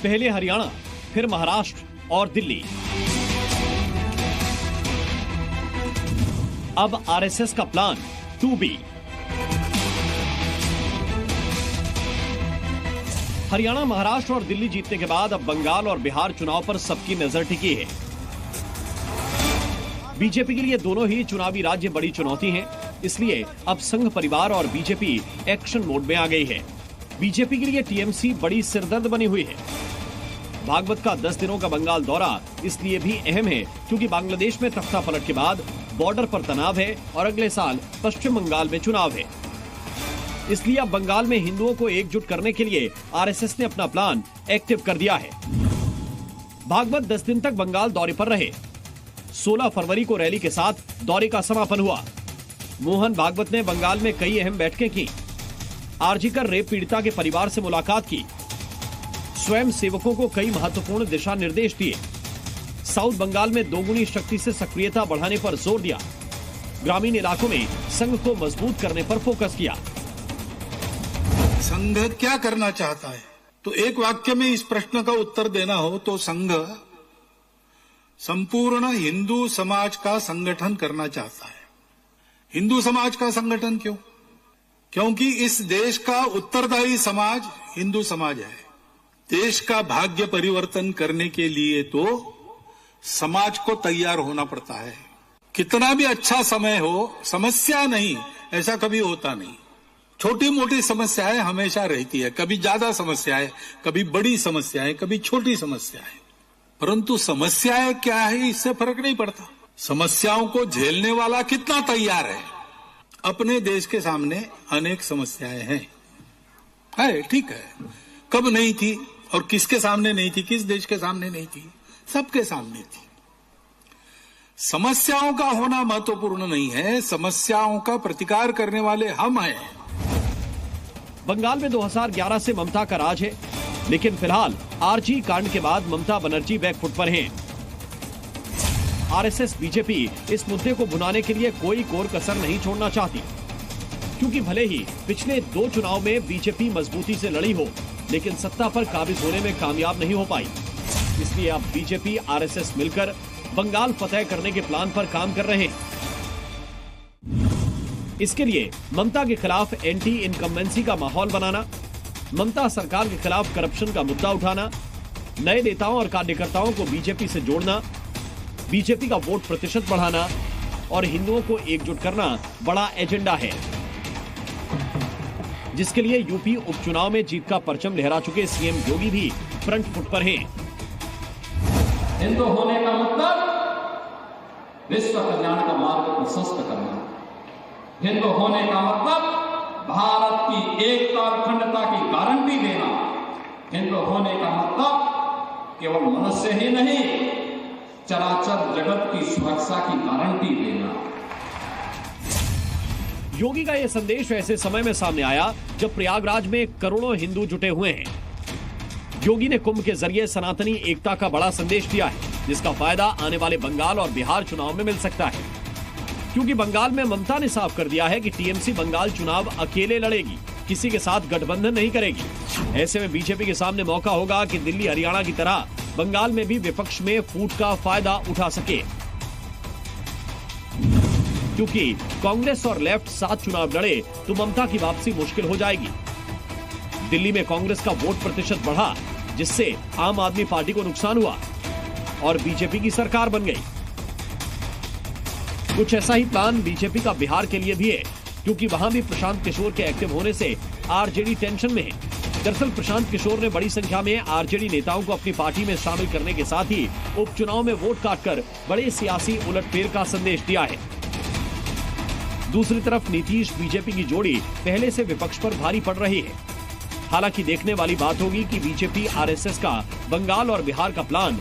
पहले हरियाणा, फिर महाराष्ट्र और दिल्ली। अब आरएसएस का प्लान 2B। हरियाणा, महाराष्ट्र और दिल्ली जीतने के बाद अब बंगाल और बिहार चुनाव पर सबकी नजर टिकी है। बीजेपी के लिए दोनों ही चुनावी राज्य बड़ी चुनौती हैं, इसलिए अब संघ परिवार और बीजेपी एक्शन मोड में आ गई है। बीजेपी के लिए टीएमसी बड़ी सिरदर्द बनी हुई है। भागवत का 10 दिनों का बंगाल दौरा इसलिए भी अहम है क्योंकि बांग्लादेश में तख्ता पलट के बाद बॉर्डर पर तनाव है और अगले साल पश्चिम बंगाल में चुनाव है। इसलिए अब बंगाल में हिंदुओं को एकजुट करने के लिए आरएसएस ने अपना प्लान एक्टिव कर दिया है। भागवत 10 दिन तक बंगाल दौरे पर रहे। 16 फरवरी को रैली के साथ दौरे का समापन हुआ। मोहन भागवत ने बंगाल में कई अहम बैठकें की। आरजीकर रेप पीड़िता के परिवार से मुलाकात की। स्वयं सेवकों को कई महत्वपूर्ण दिशा निर्देश दिए। साउथ बंगाल में दोगुनी शक्ति से सक्रियता बढ़ाने पर जोर दिया। ग्रामीण इलाकों में संघ को मजबूत करने पर फोकस किया। संघ क्या करना चाहता है? तो एक वाक्य में इस प्रश्न का उत्तर देना हो तो संघ संपूर्ण हिंदू समाज का संगठन करना चाहता है। हिंदू समाज का संगठन क्यों? क्योंकि इस देश का उत्तरदायी समाज हिंदू समाज है। देश का भाग्य परिवर्तन करने के लिए तो समाज को तैयार होना पड़ता है। कितना भी अच्छा समय हो, समस्या नहीं, ऐसा कभी होता नहीं। छोटी मोटी समस्याएं हमेशा रहती है, कभी ज्यादा समस्याएं, कभी बड़ी समस्याएं, कभी छोटी समस्याएं। परंतु समस्याएं क्या है इससे फर्क नहीं पड़ता। समस्याओं को झेलने वाला कितना तैयार है। अपने देश के सामने अनेक समस्याएं हैं, ठीक है। कब नहीं थी और किसके सामने नहीं थी, किस देश के सामने नहीं थी? सबके सामने थी। समस्याओं का होना महत्वपूर्ण नहीं है, समस्याओं का प्रतिकार करने वाले हम हैं। बंगाल में 2011 से ममता का राज है, लेकिन फिलहाल आरजी कांड के बाद ममता बनर्जी बैकफुट पर हैं। आरएसएस बीजेपी इस मुद्दे को भुनाने के लिए कोई कोर कसर नहीं छोड़ना चाहती, क्योंकि भले ही पिछले 2 चुनाव में बीजेपी मजबूती से लड़ी हो, लेकिन सत्ता पर काबिज होने में कामयाब नहीं हो पाई। इसलिए अब बीजेपी आरएसएस मिलकर बंगाल फतह करने के प्लान पर काम कर रहे हैं। इसके लिए ममता के खिलाफ एंटी इनकम्बेंसी का माहौल बनाना, ममता सरकार के खिलाफ करप्शन का मुद्दा उठाना, नए नेताओं और कार्यकर्ताओं को बीजेपी से जोड़ना, बीजेपी का वोट प्रतिशत बढ़ाना और हिंदुओं को एकजुट करना बड़ा एजेंडा है, जिसके लिए यूपी उपचुनाव में जीत का परचम लहरा चुके सीएम योगी भी फ्रंट फुट पर हैं। हिंदू होने का मतलब विश्व कल्याण का मार्ग प्रशस्त करना। हिंदू होने का मतलब भारत की एकता और अखंडता की गारंटी देना। हिंदू होने का मतलब केवल मनुष्य ही नहीं, चराचर जगत की सुरक्षा की गारंटी देना। योगी का यह संदेश ऐसे समय में सामने आया जब प्रयागराज में करोड़ों हिंदू जुटे हुए हैं। योगी ने कुंभ के जरिए सनातनी एकता का बड़ा संदेश दिया है, जिसका फायदा आने वाले बंगाल और बिहार चुनाव में मिल सकता है, क्योंकि बंगाल में ममता ने साफ कर दिया है कि टीएमसी बंगाल चुनाव अकेले लड़ेगी, किसी के साथ गठबंधन नहीं करेगी। ऐसे में बीजेपी के सामने मौका होगा कि दिल्ली हरियाणा की तरह बंगाल में भी विपक्ष में फूट का फायदा उठा सके, क्योंकि कांग्रेस और लेफ्ट साथ चुनाव लड़े तो ममता की वापसी मुश्किल हो जाएगी। दिल्ली में कांग्रेस का वोट प्रतिशत बढ़ा, जिससे आम आदमी पार्टी को नुकसान हुआ और बीजेपी की सरकार बन गई। कुछ ऐसा ही प्लान बीजेपी का बिहार के लिए भी है, क्योंकि वहां भी प्रशांत किशोर के एक्टिव होने से आरजेडी टेंशन में है। दरअसल प्रशांत किशोर ने बड़ी संख्या में आरजेडी नेताओं को अपनी पार्टी में शामिल करने के साथ ही उपचुनाव में वोट काटकर बड़े सियासी उलटफेर का संदेश दिया है। दूसरी तरफ नीतीश बीजेपी की जोड़ी पहले से विपक्ष पर भारी पड़ रही है। हालांकि देखने वाली बात होगी कि बीजेपी आरएसएस का बंगाल और बिहार का प्लान